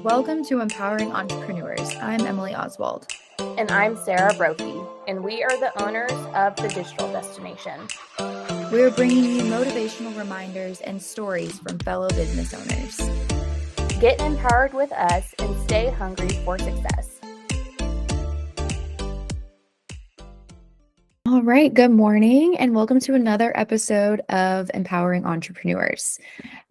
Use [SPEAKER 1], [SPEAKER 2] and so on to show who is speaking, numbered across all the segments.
[SPEAKER 1] Welcome to Empowering Entrepreneurs. I'm Emily Oswald.
[SPEAKER 2] And I'm Sarah Brophy, and we are the owners of The Digital Destination.
[SPEAKER 1] We are bringing you motivational reminders and stories from fellow business owners.
[SPEAKER 2] Get empowered with us and stay hungry for success.
[SPEAKER 1] All right, good morning and welcome to another episode of Empowering Entrepreneurs.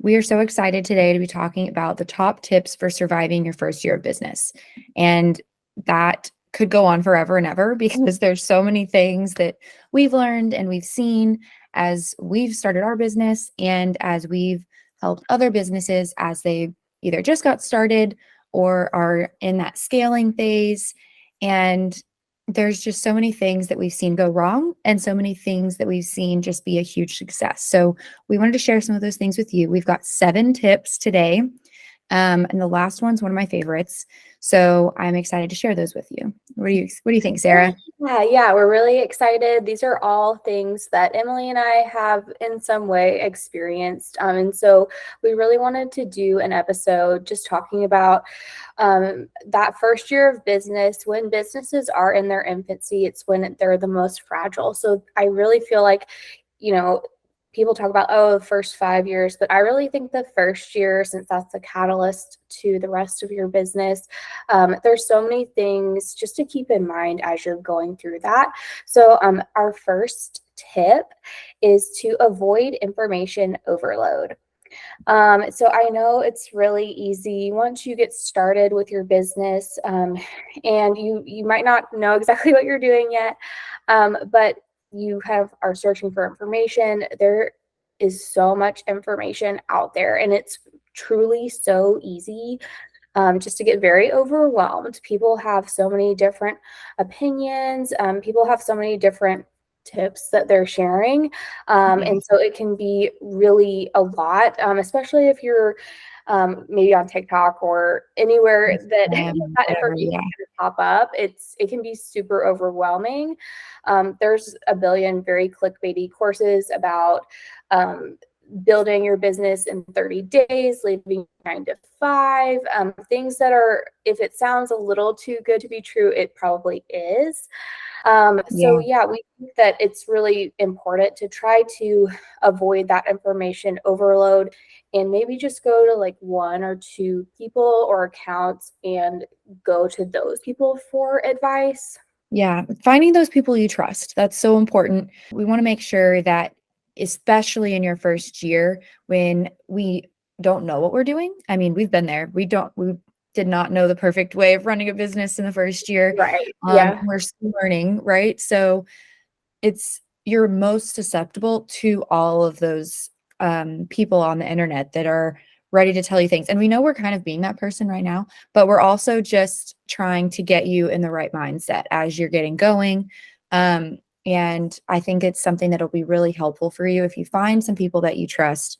[SPEAKER 1] We are so excited today to be talking about the top tips for surviving your first year of business. And that could go on forever and ever because there's so many things that we've learned and we've seen as we've started our business and as we've helped other businesses as they either just got started or are in that scaling phase. And there's just so many things that we've seen go wrong and so many things that we've seen just be a huge success. So we wanted to share some of those things with you. We've got 7 tips today. And the last one's one of my favorites. So I'm excited to share those with you. What do you think, Sarah?
[SPEAKER 2] Yeah, we're really excited. These are all things that Emily and I have in some way experienced. And so we really wanted to do an episode just talking about that first year of business. When businesses are in their infancy, it's when they're the most fragile. So I really feel like, people talk about, the first 5 years, but I really think the first year, since that's the catalyst to the rest of your business, there's so many things just to keep in mind as you're going through that. So our first tip is to avoid information overload. So I know it's really easy once you get started with your business, and you might not know exactly what you're doing yet, but you are searching for information. There is so much information out there, and it's truly so easy just to get very overwhelmed. People have so many different opinions. People have so many different tips that they're sharing. And so it can be really a lot, especially if you're maybe on TikTok or anywhere that that information can pop up. It can be super overwhelming. There's a billion very clickbaity courses about building your business in 30 days, leaving 9 to 5, things that are, if it sounds a little too good to be true, it probably is. So we think that it's really important to try to avoid that information overload and maybe just go to like 1 or 2 people or accounts and go to those people for advice.
[SPEAKER 1] Yeah, finding those people you trust. That's so important. We want to make sure that, especially in your first year when we don't know what we're doing. I mean, we've been there. We did not know the perfect way of running a business in the first year.
[SPEAKER 2] Right. Yeah.
[SPEAKER 1] We're still learning, right? So you're most susceptible to all of those people on the internet that are ready to tell you things. And we know we're kind of being that person right now, but we're also just trying to get you in the right mindset as you're getting going. And I think it's something that'll be really helpful for you if you find some people that you trust,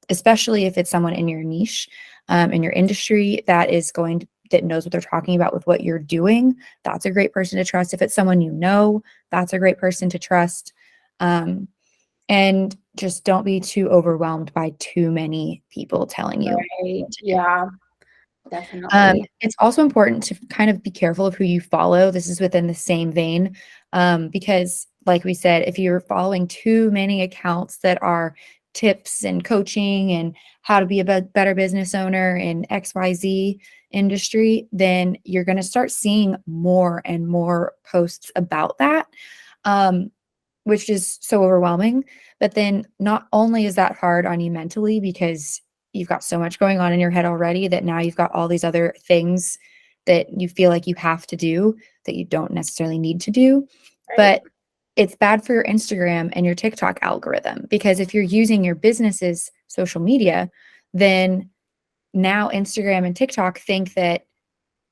[SPEAKER 1] especially if it's someone in your niche, in your industry that knows what they're talking about with what you're doing. That's a great person to trust. If it's someone you know, that's a great person to trust. And just don't be too overwhelmed by too many people telling you.
[SPEAKER 2] Right. Yeah, definitely.
[SPEAKER 1] It's also important to kind of be careful of who you follow. This is within the same vein, because like we said, if you're following too many accounts that are tips and coaching and how to be a better business owner in XYZ industry, then you're going to start seeing more and more posts about that, which is so overwhelming. But then not only is that hard on you mentally because you've got so much going on in your head already that now you've got all these other things that you feel like you have to do that you don't necessarily need to do.
[SPEAKER 2] Right.
[SPEAKER 1] But it's bad for your Instagram and your TikTok algorithm, because if you're using your business's social media, then now Instagram and TikTok think that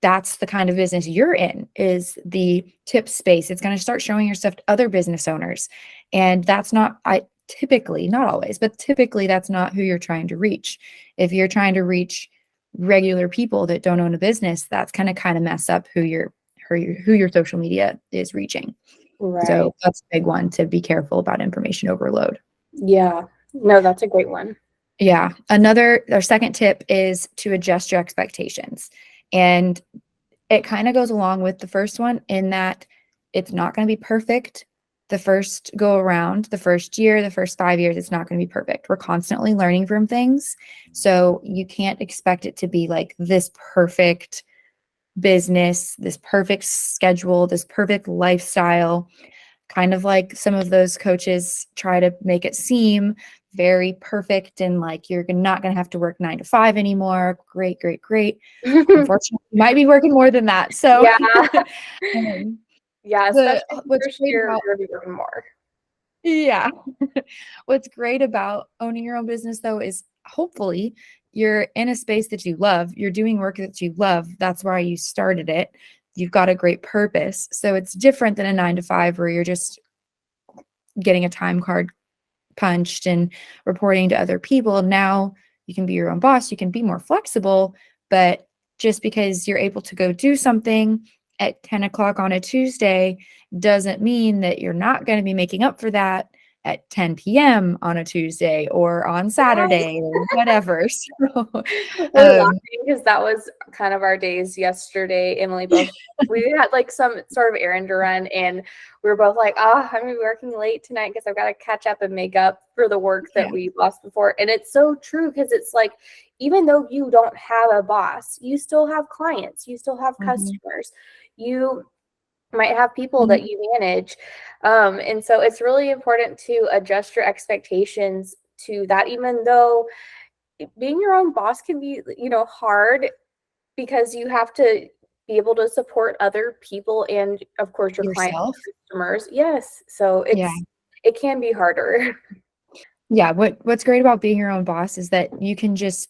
[SPEAKER 1] that's the kind of business you're in, is the tip space. It's going to start showing your stuff to other business owners. And that's typically, not always, but typically that's not who you're trying to reach. If you're trying to reach regular people that don't own a business, that's going to kind of mess up who your social media is reaching.
[SPEAKER 2] Right.
[SPEAKER 1] So that's a big one, to be careful about information overload.
[SPEAKER 2] Yeah. No, that's a great one.
[SPEAKER 1] Yeah. Our second tip is to adjust your expectations. And it kind of goes along with the first one in that it's not going to be perfect the first go around, the first year, the first 5 years. It's not going to be perfect. We're constantly learning from things. So you can't expect it to be like this perfect business, this perfect schedule, this perfect lifestyle, kind of like some of those coaches try to make it seem very perfect and like you're not going to have to work 9 to 5 anymore. Great, great, great. Unfortunately, you might be working more than that. So,
[SPEAKER 2] Yeah.
[SPEAKER 1] um,
[SPEAKER 2] Yeah,
[SPEAKER 1] the
[SPEAKER 2] especially in the
[SPEAKER 1] what's
[SPEAKER 2] first
[SPEAKER 1] great
[SPEAKER 2] year,
[SPEAKER 1] about
[SPEAKER 2] you're gonna be working more.
[SPEAKER 1] yeah, what's great about owning your own business though is hopefully you're in a space that you love. You're doing work that you love. That's why you started it. You've got a great purpose. So it's different than a 9 to 5 where you're just getting a time card punched and reporting to other people. Now you can be your own boss, you can be more flexible, but just because you're able to go do something at 10 o'clock on a Tuesday doesn't mean that you're not going to be making up for that at 10 p.m. on a Tuesday or on
[SPEAKER 2] Right.
[SPEAKER 1] Saturday or whatever. So,
[SPEAKER 2] We're
[SPEAKER 1] um,
[SPEAKER 2] laughing because that was kind of our days yesterday. Emily both we had like some sort of errand to run, and we were both like, "Oh, I'm gonna be working late tonight because I've got to catch up and make up for the work that
[SPEAKER 1] yeah.
[SPEAKER 2] we lost before." And it's so true because it's like, even though you don't have a boss, you still have clients, you still have
[SPEAKER 1] Mhm.
[SPEAKER 2] customers, you might have people
[SPEAKER 1] Mhm.
[SPEAKER 2] that you manage. And so it's really important to adjust your expectations to that, even though being your own boss can be, hard because you have to be able to support other people and of course your clients
[SPEAKER 1] Yourself.
[SPEAKER 2] and customers. Yes. So
[SPEAKER 1] Yeah.
[SPEAKER 2] it can be harder.
[SPEAKER 1] Yeah. What's great about being your own boss is that you can just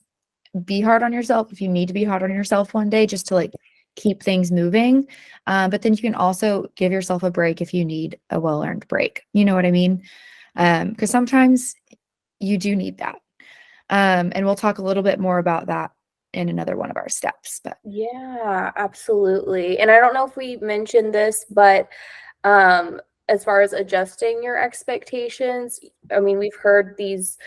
[SPEAKER 1] be hard on yourself if you need to be hard on yourself one day just to like keep things moving. But then you can also give yourself a break if you need a well-earned break. You know what I mean? Because sometimes you do need that. And we'll talk a little bit more about that in another one of our steps. But
[SPEAKER 2] Yeah, absolutely. And I don't know if we mentioned this, but um as far as adjusting your expectations, I mean, we've heard these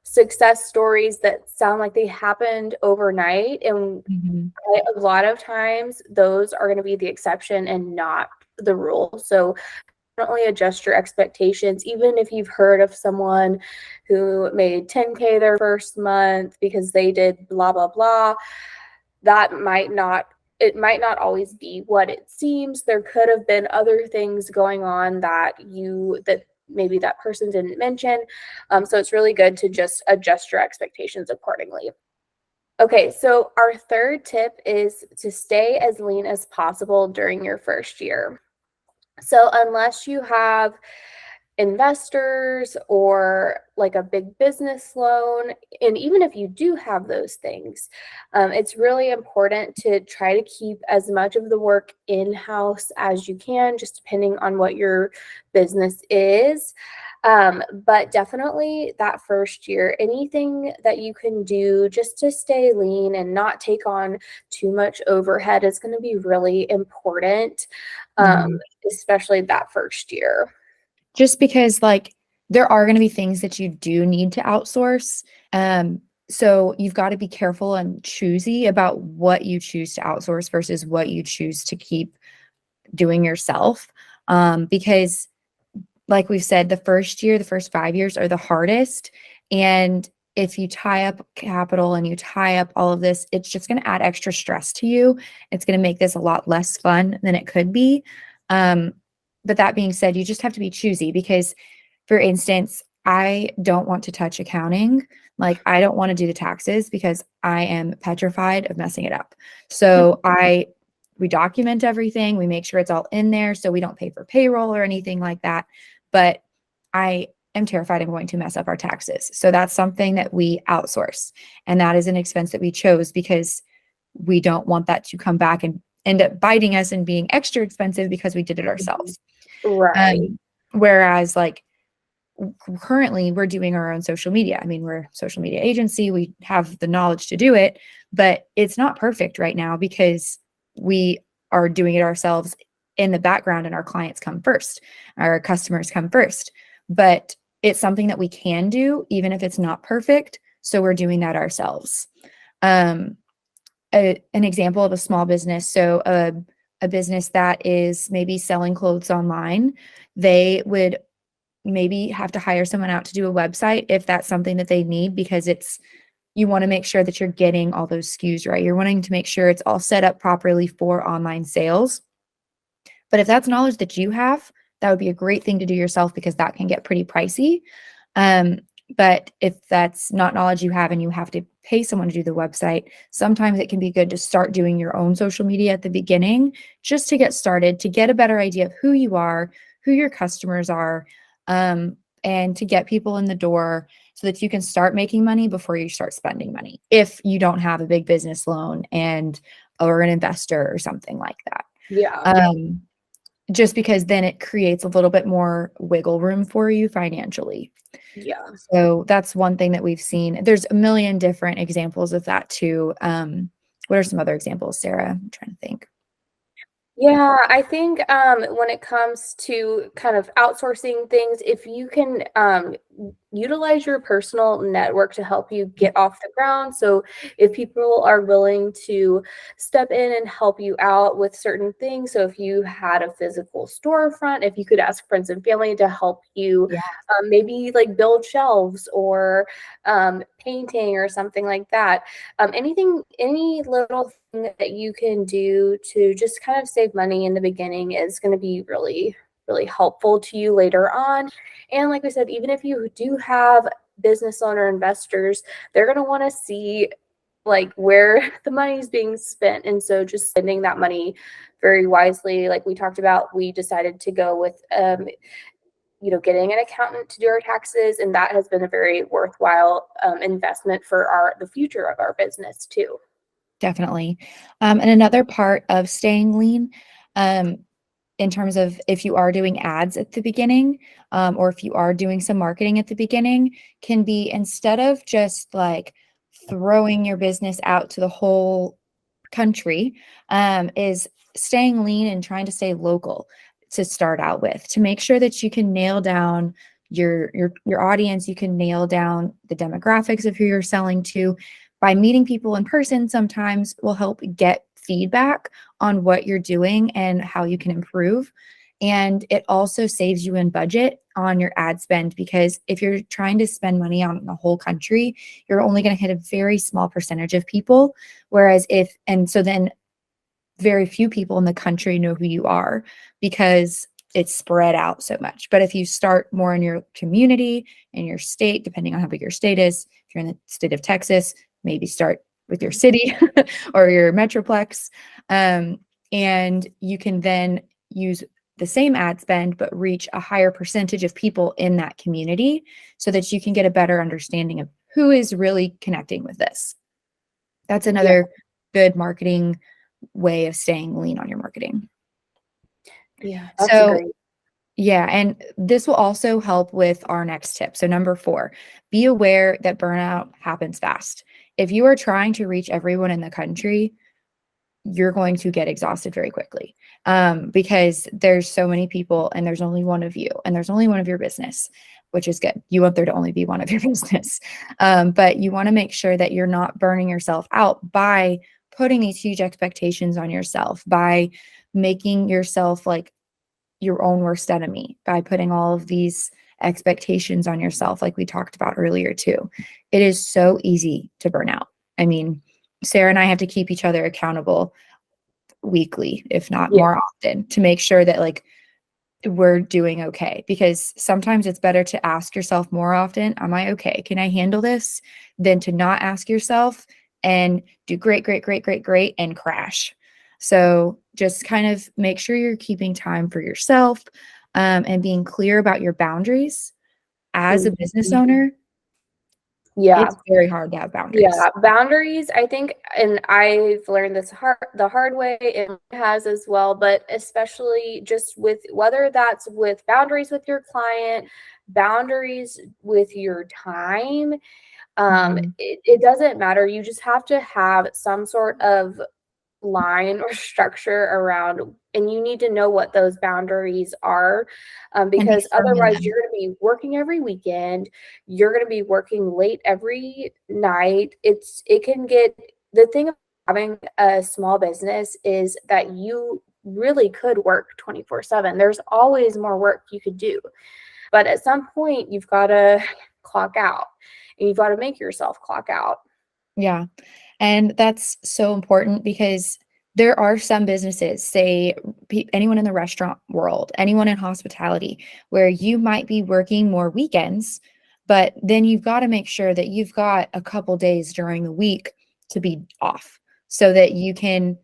[SPEAKER 2] success stories that sound like they happened overnight, and
[SPEAKER 1] Mhm.
[SPEAKER 2] a lot of times those are going to be the exception and not the rule. So definitely adjust your expectations, even if you've heard of someone who made 10K their first month because they did blah blah blah. That might not It might not always be what it seems. There could have been other things going on that maybe that person didn't mention. So it's really good to just adjust your expectations accordingly. Okay, so our third tip is to stay as lean as possible during your first year. So unless you have investors or like a big business loan, and even if you do have those things, it's really important to try to keep as much of the work in-house as you can, just depending on what your business is. But definitely that first year, anything that you can do just to stay lean and not take on too much overhead is going to be really important, um,
[SPEAKER 1] Mhm.
[SPEAKER 2] especially that first year.
[SPEAKER 1] Just because like there are going to be things that you do need to outsource. Um, so you've got to be careful and choosy about what you choose to outsource versus what you choose to keep doing yourself. Because like we've said, the first year, the first 5 years are the hardest. And if you tie up capital and you tie up all of this, it's just going to add extra stress to you. It's going to make this a lot less fun than it could be. Um, but that being said, you just have to be choosy because, for instance, I don't want to touch accounting. Like, I don't want to do the taxes because I am petrified of messing it up. So we document everything, we make sure it's all in there so we don't pay for payroll or anything like that. But I am terrified I'm going to mess up our taxes. So that's something that we outsource. And that is an expense that we chose because we don't want that to come back and end up biting us and being extra expensive because we did it
[SPEAKER 2] Mhm.
[SPEAKER 1] ourselves.
[SPEAKER 2] Right.
[SPEAKER 1] Whereas like currently we're doing our own social media. I mean, we're a social media agency. We have the knowledge to do it, but it's not perfect right now because we are doing it ourselves in the background and our clients come first, our customers come first. But it's something that we can do, even if it's not perfect, So we're doing that ourselves. Um, an example of a small business. So a business that is maybe selling clothes online, they would maybe have to hire someone out to do a website if that's something that they need, because you want to make sure that you're getting all those SKUs right. You're wanting to make sure it's all set up properly for online sales. But if that's knowledge that you have, that would be a great thing to do yourself, because that can get pretty pricey. Um, but if that's not knowledge you have and you have to pay someone to do the website, sometimes it can be good to start doing your own social media at the beginning, just to get started, to get a better idea of who you are, who your customers are, and to get people in the door so that you can start making money before you start spending money, if you don't have a big business loan or an investor or something like that.
[SPEAKER 2] Yeah.
[SPEAKER 1] Just because then it creates a little bit more wiggle room for you financially.
[SPEAKER 2] Yeah.
[SPEAKER 1] So that's one thing that we've seen. There's a million different examples of that too. What are some other examples, Sarah? I'm trying to think.
[SPEAKER 2] Yeah, I think when it comes to kind of outsourcing things, if you can utilize your personal network to help you get off the ground. So if people are willing to step in and help you out with certain things, so if you had a physical storefront, if you could ask friends and family to help you
[SPEAKER 1] Yeah,
[SPEAKER 2] maybe like build shelves or painting or something like that. Any little thing that you can do to just kind of save money in the beginning is going to be really, really helpful to you later on. And like I said, even if you do have business owner investors, they're going to want to see like where the money is being spent. And so just spending that money very wisely, like we talked about, we decided to go with getting an accountant to do our taxes, and that has been a very worthwhile investment for the future of our business too.
[SPEAKER 1] definitely. And another part of staying lean, um, in terms of if you are doing ads at the beginning, or if you are doing some marketing at the beginning, can be, instead of just like throwing your business out to the whole country, is staying lean and trying to stay local to start out with, to make sure that you can nail down your audience, you can nail down the demographics of who you're selling to. By meeting people in person sometimes will help get feedback on what you're doing and how you can improve. And it also saves you in budget on your ad spend, because if you're trying to spend money on the whole country, you're only going to hit a very small percentage of people. So then very few people in the country know who you are, because it's spread out so much. But if you start more in your community, in your state, depending on how big your state is, if you're in the state of Texas, maybe start with your city or your metroplex. And you can then use the same ad spend, but reach a higher percentage of people in that community, so that you can get a better understanding of who is really connecting with this. That's
[SPEAKER 2] Yeah,
[SPEAKER 1] another good marketing way of staying lean on your marketing.
[SPEAKER 2] yeah, that's a
[SPEAKER 1] So,
[SPEAKER 2] great.
[SPEAKER 1] yeah, and this will also help with our next tip. So, number 4, be aware that burnout happens fast. If you are trying to reach everyone in the country, you're going to get exhausted very quickly, because there's so many people and there's only one of you and there's only one of your business, which is good. You want there to only be one of your business. But you want to make sure that you're not burning yourself out by putting these huge expectations on yourself, by making yourself like your own worst enemy, by putting all of these expectations on yourself, like we talked about earlier too. It is so easy to burn out. I mean, Sarah and I have to keep each other accountable weekly, if not
[SPEAKER 2] Yeah.
[SPEAKER 1] more often, to make sure that like we're doing okay. Because sometimes it's better to ask yourself more often, am I okay? Can I handle this? Than to not ask yourself and do great, great, great, great, great, and crash. So just kind of make sure you're keeping time for yourself, and being clear about your boundaries. As a
[SPEAKER 2] Mhm.
[SPEAKER 1] business owner,
[SPEAKER 2] Yeah.
[SPEAKER 1] it's very hard to have boundaries.
[SPEAKER 2] Yeah, boundaries, I think, and I've learned this the hard way, and it has as well, but especially just with whether that's with boundaries with your client, boundaries with your time,
[SPEAKER 1] Mhm.
[SPEAKER 2] it doesn't matter. You just have to have some sort of line or structure around and you need to know what those boundaries are,
[SPEAKER 1] And be
[SPEAKER 2] because
[SPEAKER 1] firm in
[SPEAKER 2] otherwise
[SPEAKER 1] them.
[SPEAKER 2] you're going to be working every weekend, you're going to be working late every night. It can get, the thing of having a small business is that you really could work 24/7. There's always more work you could do, but at some point you've got to clock out, and you've got to make yourself clock out.
[SPEAKER 1] Yeah. And that's so important because there are some businesses, say anyone in the restaurant world, anyone in hospitality, where you might be working more weekends, but then you've got to make sure that you've got a couple days during the week to be off so that you can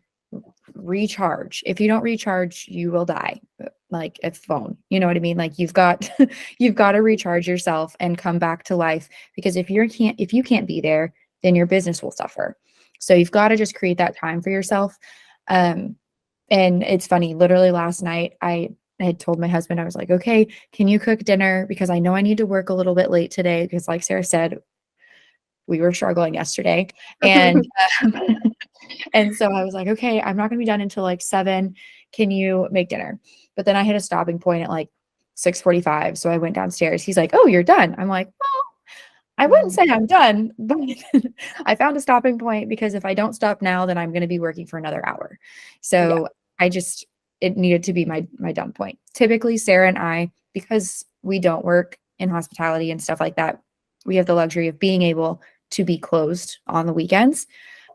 [SPEAKER 1] recharge. If you don't recharge, you will die. Like a phone. You know what I mean? Like you've got you've got to recharge yourself and come back to life because if you can't be there, then your business will suffer. So you've got to just create that time for yourself. Um and it's funny, literally last night I had told my husband, I was like, okay, can you cook dinner? Because I know I need to work a little bit late today. Because, like Sarah said, we were struggling yesterday. And um, and so I was like, okay, I'm not going to be done until like 7. Can you make dinner? But then I hit a stopping point at like 6:45. So I went downstairs. He's like, oh, you're done. I'm like, well, I wouldn't say I'm done, but I found a stopping point because if I don't stop now, then I'm going to be working for another hour.
[SPEAKER 2] Yeah.
[SPEAKER 1] So it needed to be my done point. Typically, Sarah and I, because we don't work in hospitality and stuff like that, we have the luxury of being able to be closed on the weekends.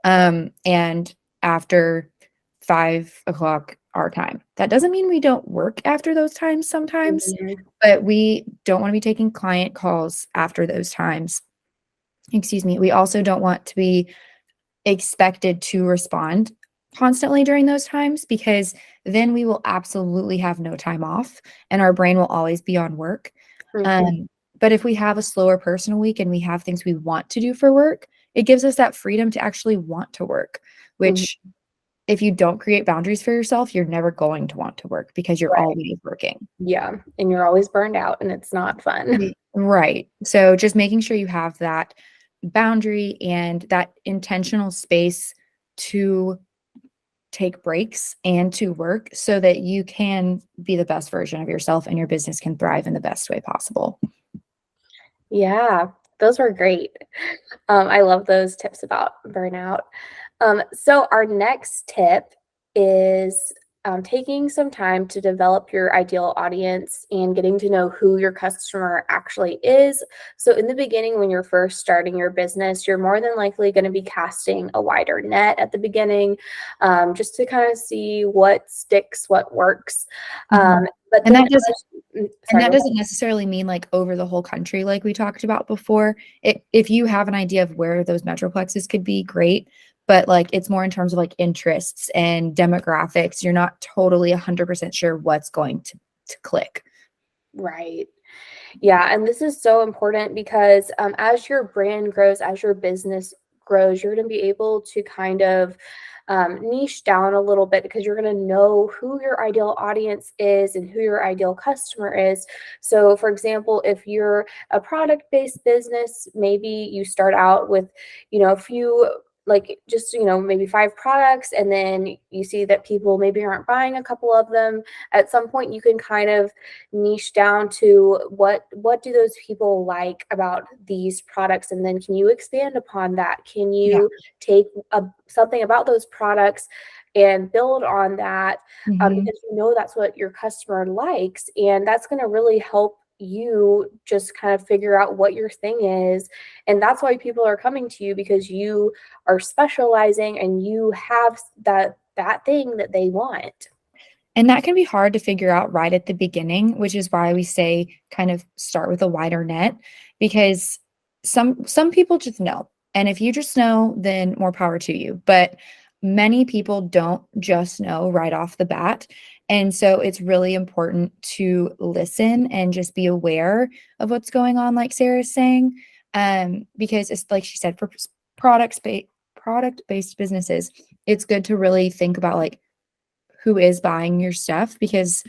[SPEAKER 1] And after 5 o'clock our time. That doesn't mean we don't work after those times sometimes,
[SPEAKER 2] Mhm.
[SPEAKER 1] but we don't want to be taking client calls after those times. Excuse me. We also don't want to be expected to respond constantly during those times because then we will absolutely have no time off and our brain will always be on work.
[SPEAKER 2] Mhm.
[SPEAKER 1] But if we have a slower personal week and we have things we want to do for work, it gives us that freedom to actually want to work,
[SPEAKER 2] Mhm.
[SPEAKER 1] which if you don't create boundaries for yourself, you're never going to want to work because you're
[SPEAKER 2] Right.
[SPEAKER 1] always working.
[SPEAKER 2] Yeah. And you're always burned out and it's not fun.
[SPEAKER 1] Right. So just making sure you have that boundary and that intentional space to take breaks and to work so that you can be the best version of yourself and your business can thrive in the best way possible.
[SPEAKER 2] Yeah. Those were great. I love those tips about burnout. So our next tip is taking some time to develop your ideal audience and getting to know who your customer actually is. So in the beginning, when you're first starting your business, you're more than likely going to be casting a wider net at the beginning, just to kind of see what sticks, what works.
[SPEAKER 1] Mhm.
[SPEAKER 2] But
[SPEAKER 1] And
[SPEAKER 2] then,
[SPEAKER 1] that doesn't and
[SPEAKER 2] sorry,
[SPEAKER 1] that
[SPEAKER 2] go
[SPEAKER 1] doesn't necessarily mean like over the whole country like we talked about before. If you have an idea of where those metroplexes could be, great, but like it's more in terms of like interests and demographics. You're not totally 100% sure what's going to click.
[SPEAKER 2] Right. Yeah, and this is so important because as your brand grows, as your business grows, you're going to be able to kind of niche down a little bit because you're going to know who your ideal audience is and who your ideal customer is. So, for example, if you're a product-based business, maybe you start out with, a few, like just maybe 5 products, and then you see that people maybe aren't buying a couple of them. At some point you can kind of niche down to what do those people like about these products, and then can you expand upon that? Can
[SPEAKER 1] Yeah.
[SPEAKER 2] you take something about those products and build on that,
[SPEAKER 1] Mhm.
[SPEAKER 2] because that's what your customer likes, and that's going to really help you just kind of figure out what your thing is. And that's why people are coming to you, because you are specializing and you have that thing that they want.
[SPEAKER 1] And that can be hard to figure out right at the beginning, which is why we say kind of start with a wider net because some people just know. And if you just know, then more power to you. But many people don't just know right off the bat. And so it's really important to listen and just be aware of what's going on, like Sarah's saying. Because it's like she said, for product-based businesses, it's good to really think about like who is buying your stuff because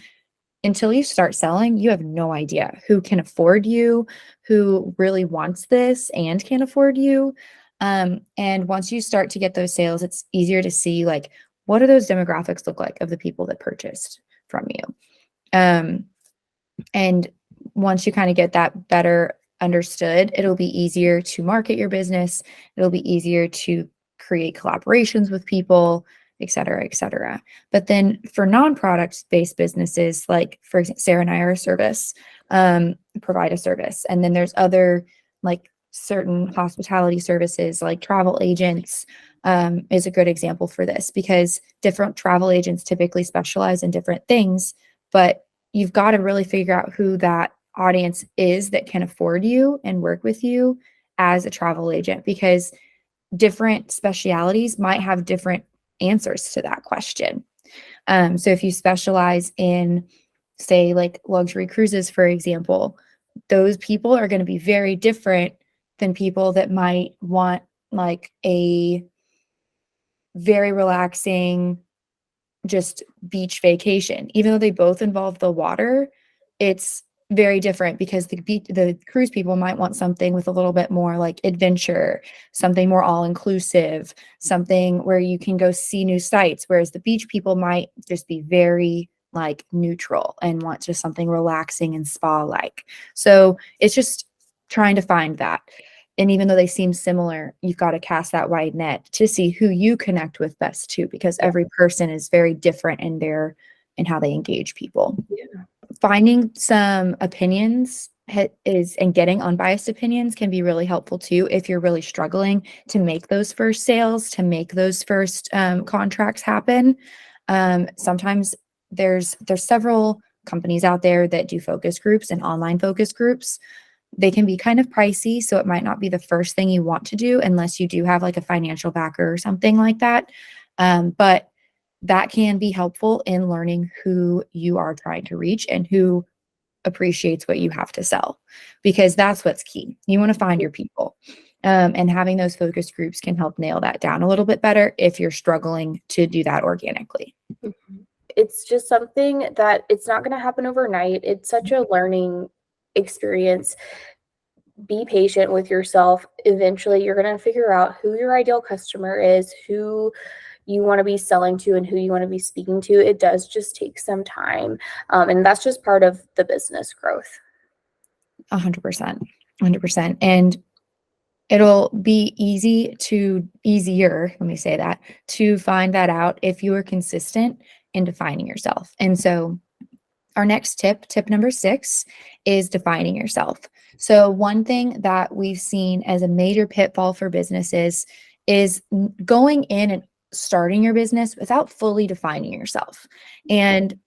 [SPEAKER 1] until you start selling, you have no idea who can afford you, who really wants this and can afford you. And once you start to get those sales, it's easier to see like what do those demographics look like of the people that purchased from you? And once you kind of get that better understood, it'll be easier to market your business. It'll be easier to create collaborations with people, et cetera, et cetera. But then for non-product based businesses, like for example, Sarah and I are a service, provide a service. And then there's other like certain hospitality services like travel agents, is a good example for this, because different travel agents typically specialize in different things, but you've got to really figure out who that audience is that can afford you and work with you as a travel agent, because different specialities might have different answers to that question. So if you specialize in, say, like luxury cruises, for example, those people are going to be very different than people that might want like a very relaxing just beach vacation. Even though they both involve the water, it's very different, because the cruise people might want something with a little bit more like adventure, something more all inclusive, something where you can go see new sights, whereas the beach people might just be very like neutral and want just something relaxing and spa like. So it's just trying to find that. And even though they seem similar, you've got to cast that wide net to see who you connect with best too, because every person is very different in how they engage people.
[SPEAKER 2] Yeah.
[SPEAKER 1] Finding some opinions and getting unbiased opinions can be really helpful too if you're really struggling to make those first sales, to make those first contracts happen. Sometimes there's several companies out there that do focus groups and online focus groups. They can be kind of pricey, so it might not be the first thing you want to do unless you do have like a financial backer or something like that. But that can be helpful in learning who you are trying to reach and who appreciates what you have to sell, because that's what's key. You want to find your people. And having those focus groups can help nail that down a little bit better if you're struggling to do that organically.
[SPEAKER 2] It's just something that it's not going to happen overnight. It's such a learning experience. Be patient with yourself. Eventually, you're going to figure out who your ideal customer is, who you want to be selling to, and who you want to be speaking to. It does just take some time. And that's just part of the business growth.
[SPEAKER 1] 100%. 100%. And it'll be easier, let me say that, to find that out if you are consistent in defining yourself. And so our next tip number 6, is defining yourself. So one thing that we've seen as a major pitfall for businesses is going in and starting your business without fully defining yourself. And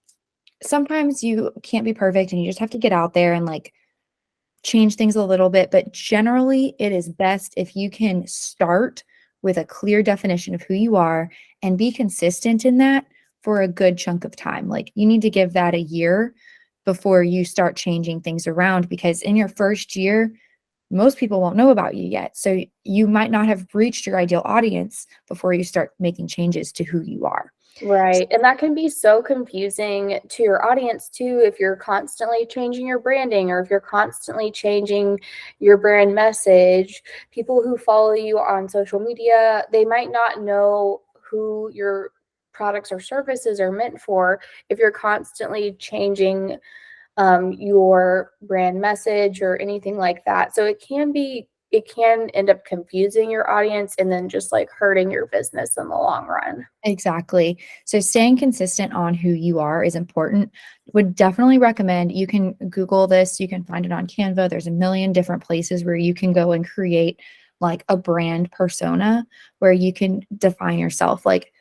[SPEAKER 1] sometimes you can't be perfect and you just have to get out there and like change things a little bit, but generally it is best if you can start with a clear definition of who you are and be consistent in that for a good chunk of time. Like you need to give that a year before you start changing things around, because in your first year, most people won't know about you yet. So you might not have reached your ideal audience before you start making changes to who you are.
[SPEAKER 2] Right. And that can be so confusing to your audience too, if you're constantly changing your branding or if you're constantly changing your brand message. People who follow you on social media, they might not know who your products or services are meant for if you're constantly changing your brand message or anything like that. So it can end up confusing your audience and then just like hurting your business in the long run.
[SPEAKER 1] Exactly. So staying consistent on who you are is important. Would definitely recommend, you can Google this, you can find it on Canva. There's a million different places where you can go and create like a brand persona where you can define yourself. Like,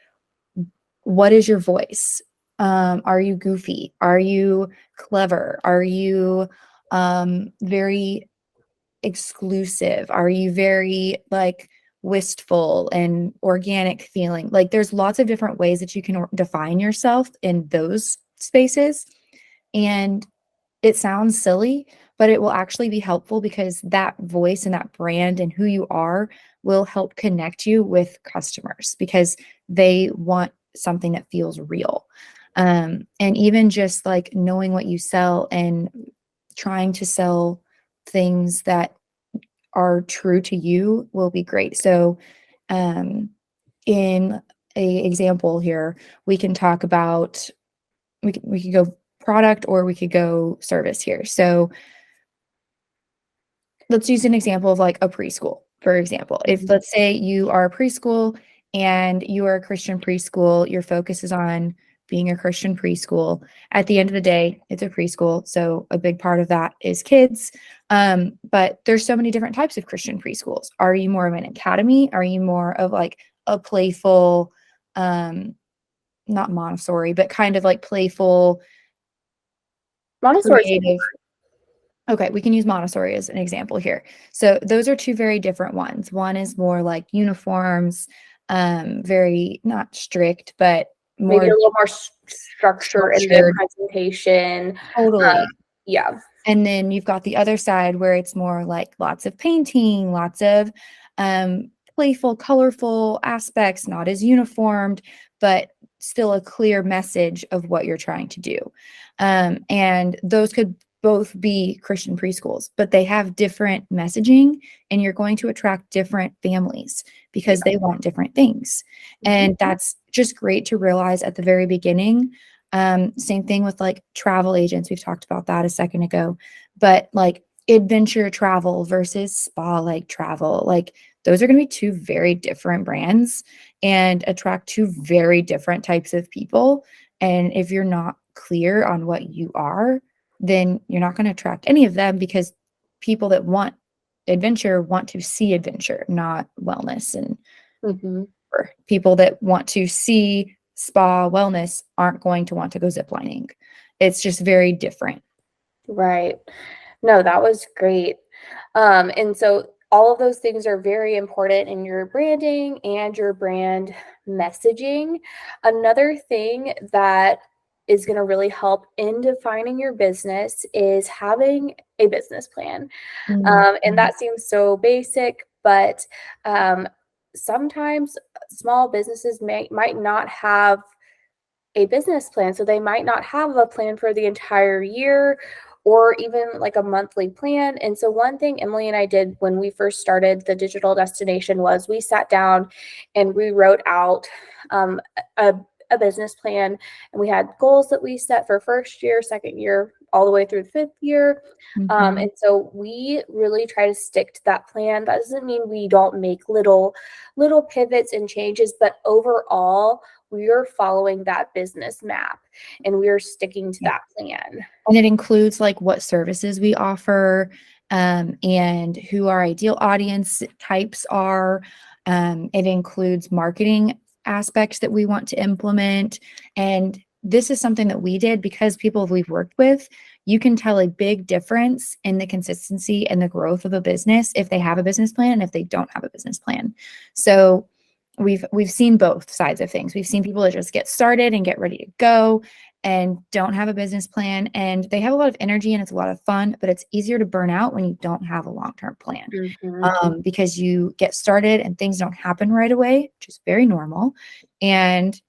[SPEAKER 1] what is your voice? Are you goofy? Are you clever? Are you very exclusive? Are you very like wistful and organic feeling? Like there's lots of different ways that you can define yourself in those spaces. And it sounds silly, but it will actually be helpful, because that voice and that brand and who you are will help connect you with customers, because they want something that feels real. And even just like knowing what you sell and trying to sell things that are true to you will be great. So, in a example here, we can talk about, we could go product or we could go service here. So let's use an example of like a preschool, for example. If let's say you are a preschool and you are a Christian preschool, your focus is on being a Christian preschool. At the end of the day, it's a preschool, so a big part of that is kids. But there's so many different types of Christian preschools. Are you more of an academy? Are you more of like a playful, not Montessori, but kind of like playful,
[SPEAKER 2] Montessori.
[SPEAKER 1] creative? Okay, we can use Montessori as an example here. So those are two very different ones. One is more like uniforms, very not strict, but
[SPEAKER 2] Maybe a
[SPEAKER 1] more
[SPEAKER 2] little more structure in their
[SPEAKER 1] structured.
[SPEAKER 2] presentation.
[SPEAKER 1] Totally.
[SPEAKER 2] Yeah.
[SPEAKER 1] And then you've got the other side where it's more like lots of painting, lots of playful, colorful aspects, not as uniformed, but still a clear message of what you're trying to do. And those could both be Christian preschools, but they have different messaging, and you're going to attract different families because they want different things. And that's just great to realize at the very beginning. Same thing with like travel agents. We've talked about that a second ago, but like adventure travel versus spa like travel, like those are going to be two very different brands and attract two very different types of people. And if you're not clear on what you are, then you're not going to attract any of them, because people that want adventure want to see adventure, not wellness. And
[SPEAKER 2] Mm-hmm.
[SPEAKER 1] people that want to see spa wellness aren't going to want to go ziplining. It's just very different.
[SPEAKER 2] Right. No, that was great. And so all of those things are very important in your branding and your brand messaging. Another thing that is going to really help in defining your business is having a business plan. And
[SPEAKER 1] Mhm.
[SPEAKER 2] that seems so basic, but sometimes small businesses might not have a business plan. So they might not have a plan for the entire year or even like a monthly plan. And so one thing Emily and I did when we first started the digital destination was we sat down and we wrote out um, a, a business plan, and we had goals that we set for first year, second year, all the way through the fifth year.
[SPEAKER 1] Mhm.
[SPEAKER 2] And so we really try to stick to that plan. That doesn't mean we don't make little pivots and changes, but overall we are following that business map and we are sticking to
[SPEAKER 1] Yeah.
[SPEAKER 2] that plan.
[SPEAKER 1] And it includes like what services we offer, and who our ideal audience types are. It includes marketing aspects that we want to implement. And this is something that we did because people we've worked with, you can tell a big difference in the consistency and the growth of a business if they have a business plan and if they don't have a business plan. So we've seen both sides of things. We've seen people that just get started and get ready to go and don't have a business plan, and they have a lot of energy and it's a lot of fun, but it's easier to burn out when you don't have a long-term plan.
[SPEAKER 2] Mm-hmm.
[SPEAKER 1] Because you get started and things don't happen right away, which is very normal. And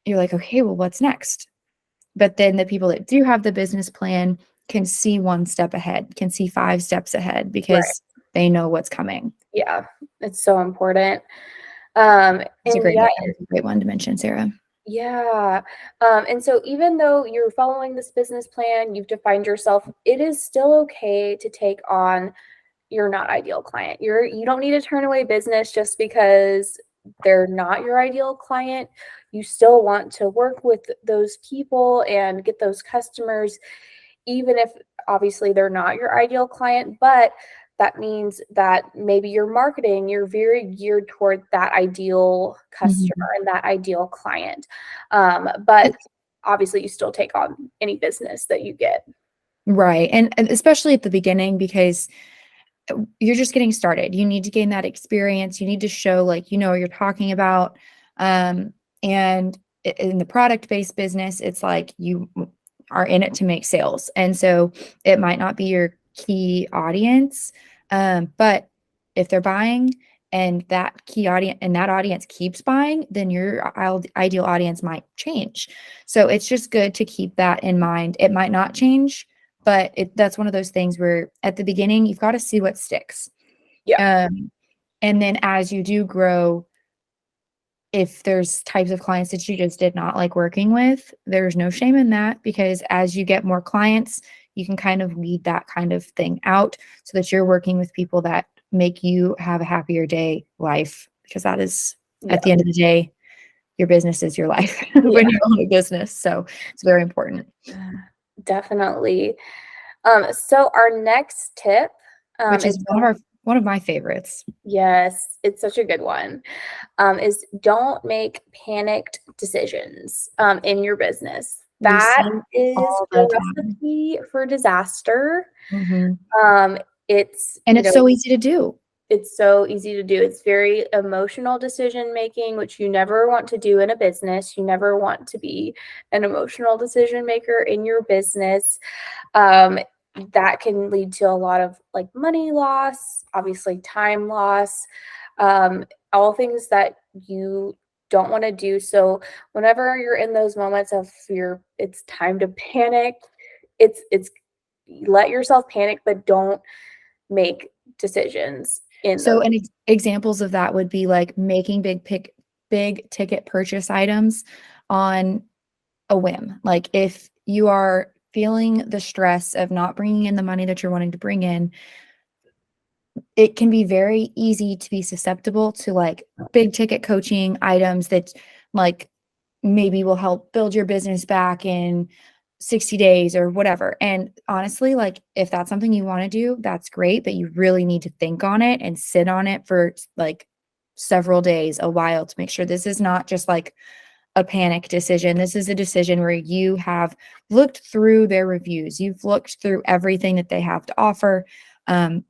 [SPEAKER 1] you're like, okay, well, what's next? But then the people that do have the business plan can see one step ahead, can see 5 steps ahead
[SPEAKER 2] Right.
[SPEAKER 1] because they know what's coming.
[SPEAKER 2] Yeah, it's so important.
[SPEAKER 1] It's a
[SPEAKER 2] And
[SPEAKER 1] great,
[SPEAKER 2] yeah,
[SPEAKER 1] yeah, it's a great one to mention, Sarah.
[SPEAKER 2] yeah. And so even though you're following this business plan, you've defined yourself, it is still okay to take on your not ideal client. You don't need to turn away business just because they're not your ideal client. You still want to work with those people and get those customers, even if obviously they're not your ideal client, but that means that maybe your marketing, you're very geared toward that ideal customer
[SPEAKER 1] Mhm.
[SPEAKER 2] and that ideal client. But obviously you still take on any business that you get.
[SPEAKER 1] Right. And especially at the beginning, because you're just getting started. You need to gain that experience. You need to show like you know what you're talking about. And in the product-based business, it's like you are in it to make sales. And so it might not be your key audience. But if they're buying and that key audience and that audience keeps buying, then your ideal audience might change. So it's just good to keep that in mind. It might not change, but that's one of those things where at the beginning you've got to see what sticks.
[SPEAKER 2] Yeah.
[SPEAKER 1] And then as you do grow, if there's types of clients that you just did not like working with, there's no shame in that, because as you get more clients, you can kind of weed that kind of thing out so that you're working with people that make you have a happier day life, because that is, at
[SPEAKER 2] Yeah.
[SPEAKER 1] the end of the day, your business is your life
[SPEAKER 2] Yeah.
[SPEAKER 1] when you own a business. So it's very important.
[SPEAKER 2] Definitely. So our next tip
[SPEAKER 1] Which
[SPEAKER 2] is
[SPEAKER 1] is one of my favorites.
[SPEAKER 2] yes, it's such a good one. Is don't make panicked decisions in your business.
[SPEAKER 1] We
[SPEAKER 2] That
[SPEAKER 1] see it
[SPEAKER 2] is
[SPEAKER 1] all
[SPEAKER 2] a
[SPEAKER 1] the time.
[SPEAKER 2] recipe for disaster.
[SPEAKER 1] Mhm.
[SPEAKER 2] Um, it's,
[SPEAKER 1] And it's so easy to do.
[SPEAKER 2] it's so easy to do. It's very emotional decision making, which you never want to do in a business. You never want to be an emotional decision maker in your business. Um, that can lead to a lot of like money loss, obviously time loss, all things that you don't want to do. So whenever you're in those moments of fear, it's time to panic. It's let yourself panic, but don't make decisions in
[SPEAKER 1] So
[SPEAKER 2] those.
[SPEAKER 1] an examples of that would be like making big ticket purchase items on a whim. Like if you are feeling the stress of not bringing in the money that you're wanting to bring in, it can be very easy to be susceptible to like big ticket coaching items that like maybe will help build your business back in 60 days or whatever. And honestly, like if that's something you want to do, that's great, but you really need to think on it and sit on it for like several days, a while, to make sure this is not just like a panic decision. This is a decision where you have looked through their reviews, you've looked through everything that they have to offer, um,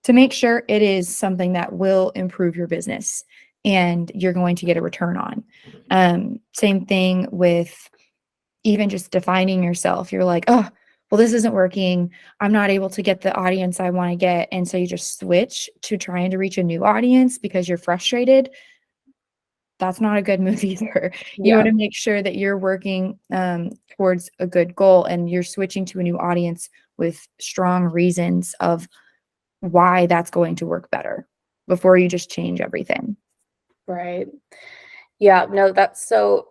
[SPEAKER 1] to make sure it is something that will improve your business and you're going to get a return on. Same thing with even just defining yourself. You're like, oh, well, this isn't working. I'm not able to get the audience I want to get. And so you just switch to trying to reach a new audience because you're frustrated. That's not a good move either. You
[SPEAKER 2] Yeah,
[SPEAKER 1] want to make sure that you're working towards a good goal and you're switching to a new audience with strong reasons of why that's going to work better before you just change everything.
[SPEAKER 2] right. Yeah, no, that's so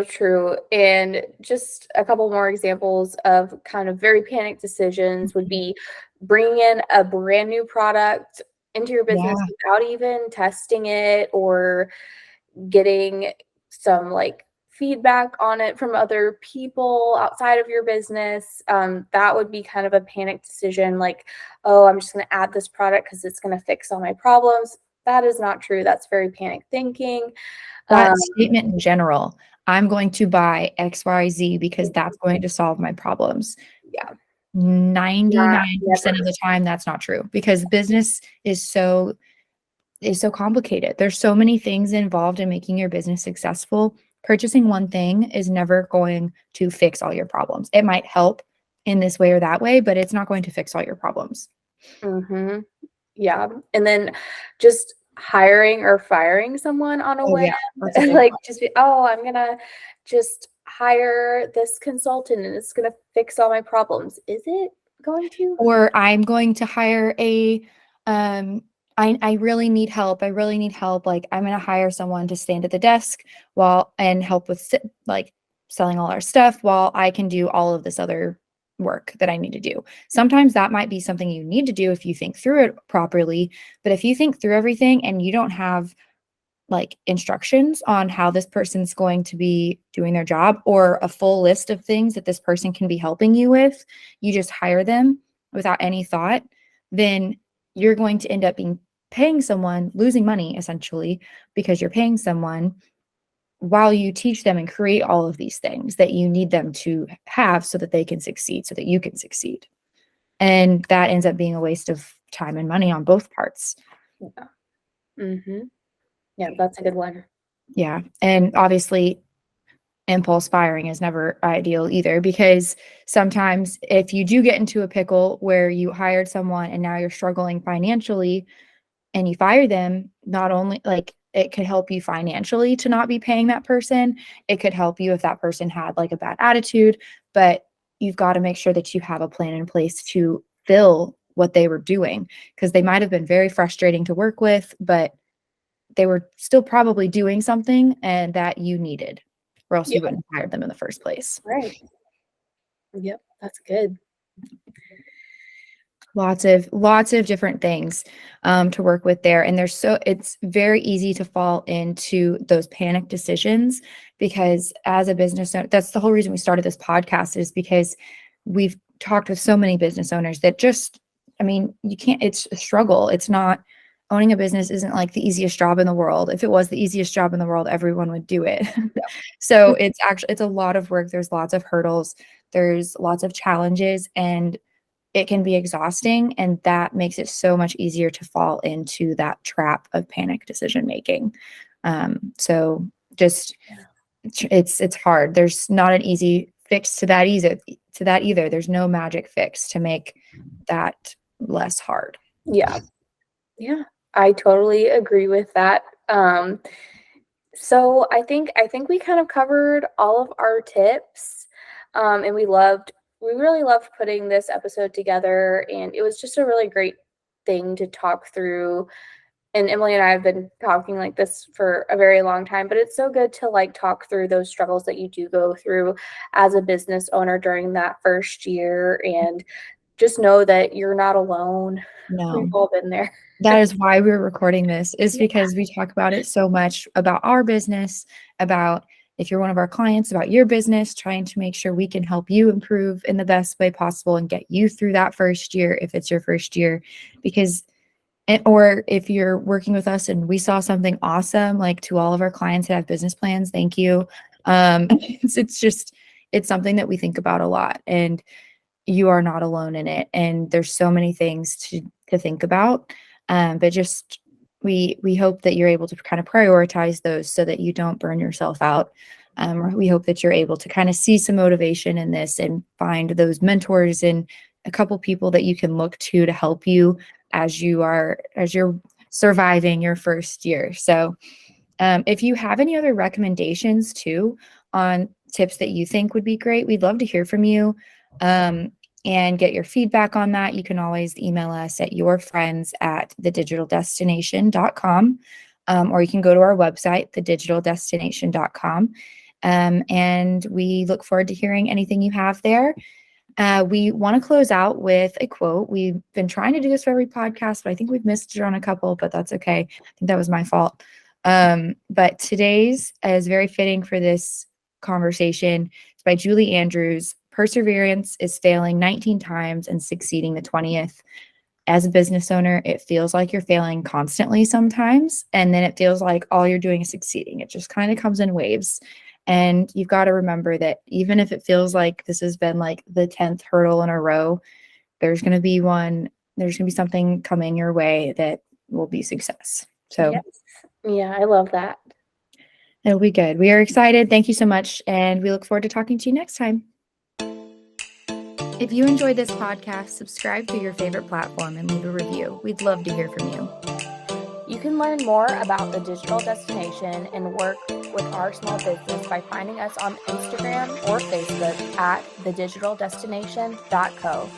[SPEAKER 2] true. And just a couple more examples of kind of very panicked decisions would
[SPEAKER 1] Mhm.
[SPEAKER 2] be bringing in a brand new product into your business
[SPEAKER 1] Yeah,
[SPEAKER 2] without even testing it or getting some like feedback on it from other people outside of your business. That would be kind of a panic decision, like, oh, I'm just going to add this product because it's going to fix all my problems. That is not true. That's very panic thinking.
[SPEAKER 1] that
[SPEAKER 2] Um,
[SPEAKER 1] statement in general, I'm going to buy XYZ because that's going to solve my problems.
[SPEAKER 2] yeah, not
[SPEAKER 1] 99% of
[SPEAKER 2] never.
[SPEAKER 1] the time that's not true, because business is so complicated. There's so many things involved in making your business successful. Purchasing one thing is never going to fix all your problems. It might help in this way or that way, but it's not going to fix all your problems.
[SPEAKER 2] Hmm. Yeah. And then just hiring or firing someone on a
[SPEAKER 1] Oh
[SPEAKER 2] whim,
[SPEAKER 1] yeah, that's a big
[SPEAKER 2] like
[SPEAKER 1] one.
[SPEAKER 2] just be, oh, I'm gonna just hire this consultant and it's gonna fix all my problems. Is it going to?
[SPEAKER 1] Or I'm going to hire a um I really need help. I really need help. Like I'm going to hire someone to stand at the desk while and help with like selling all our stuff while I can do all of this other work that I need to do. Sometimes that might be something you need to do if you think through it properly, but if you think through everything and you don't have like instructions on how this person's going to be doing their job or a full list of things that this person can be helping you with, you just hire them without any thought, then you're going to end up being paying someone, losing money essentially, because you're paying someone while you teach them and create all of these things that you need them to have so that they can succeed, so that you can succeed. And that ends up being a waste of time and money on both parts.
[SPEAKER 2] Yeah. Hmm. Yeah, that's a good one.
[SPEAKER 1] Yeah. And obviously, impulse firing is never ideal either, because sometimes if you do get into a pickle where you hired someone and now you're struggling financially and you fire them, not only like it could help you financially to not be paying that person, it could help you if that person had like a bad attitude, but you've got to make sure that you have a plan in place to fill what they were doing, because they might have been very frustrating to work with, but they were still probably doing something and that you needed, or else you
[SPEAKER 2] Yeah.
[SPEAKER 1] wouldn't have hired them in the first place.
[SPEAKER 2] Right. Yep. That's good.
[SPEAKER 1] Lots of different things to work with there. And it's very easy to fall into those panic decisions because as a business owner, that's the whole reason we started this podcast, is because we've talked with so many business owners that you can't, it's a struggle. It's not, owning a business isn't like the easiest job in the world. If it was the easiest job in the world, everyone would do it. So it's a lot of work. There's lots of hurdles. There's lots of challenges, and it can be exhausting, and that makes it so much easier to fall into that trap of panic decision making. So just it's hard. There's not an easy fix to that either. There's no magic fix to make that less hard.
[SPEAKER 2] Yeah. Yeah. I totally agree with that. So I think we kind of covered all of our tips. And we really loved putting this episode together, and it was just a really great thing to talk through. And Emily and I have been talking like this for a very long time, but it's so good to like talk through those struggles that you do go through as a business owner during that first year, and just know that you're not alone. We've
[SPEAKER 1] No.
[SPEAKER 2] all been there.
[SPEAKER 1] That is why we're recording this, is
[SPEAKER 2] Yeah.
[SPEAKER 1] because we talk about it so much, about our business, about if you're one of our clients, about your business, trying to make sure we can help you improve in the best way possible and get you through that first year if it's your first year. Because or if you're working with us and we saw something awesome, like to all of our clients that have business plans, thank you. It's something that we think about a lot, and you are not alone in it. And there's so many things to think about. But just we hope that you're able to kind of prioritize those so that you don't burn yourself out. We hope that you're able to kind of see some motivation in this and find those mentors and a couple people that you can look to help you as you're surviving your first year. So if you have any other recommendations too on tips that you think would be great, we'd love to hear from you and get your feedback on that. You can always email us at yourfriends@thedigital.destination.com, or you can go to our website, thedigital.destination.com. And we look forward to hearing anything you have there. We want to close out with a quote. We've been trying to do this for every podcast, but I think we've missed it on a couple, but that's okay. I think that was my fault. But today's is very fitting for this conversation. It's by Julie Andrews. Perseverance is failing 19 times and succeeding the 20th. As a business owner, it feels like you're failing constantly sometimes, and then it feels like all you're doing is succeeding. It just kind of comes in waves. And you've got to remember that even if it feels like this has been like the 10th hurdle in a row, there's going to be something coming your way that will be success. So
[SPEAKER 2] Yes. Yeah, I love that.
[SPEAKER 1] it'll be good. We are excited. Thank you so much. And we look forward to talking to you next time. If you enjoyed this podcast, subscribe to your favorite platform and leave a review. We'd love to hear from you.
[SPEAKER 2] You can learn more about the Digital Destination and work with our small business by finding us on Instagram or Facebook at thedigital.destination.co.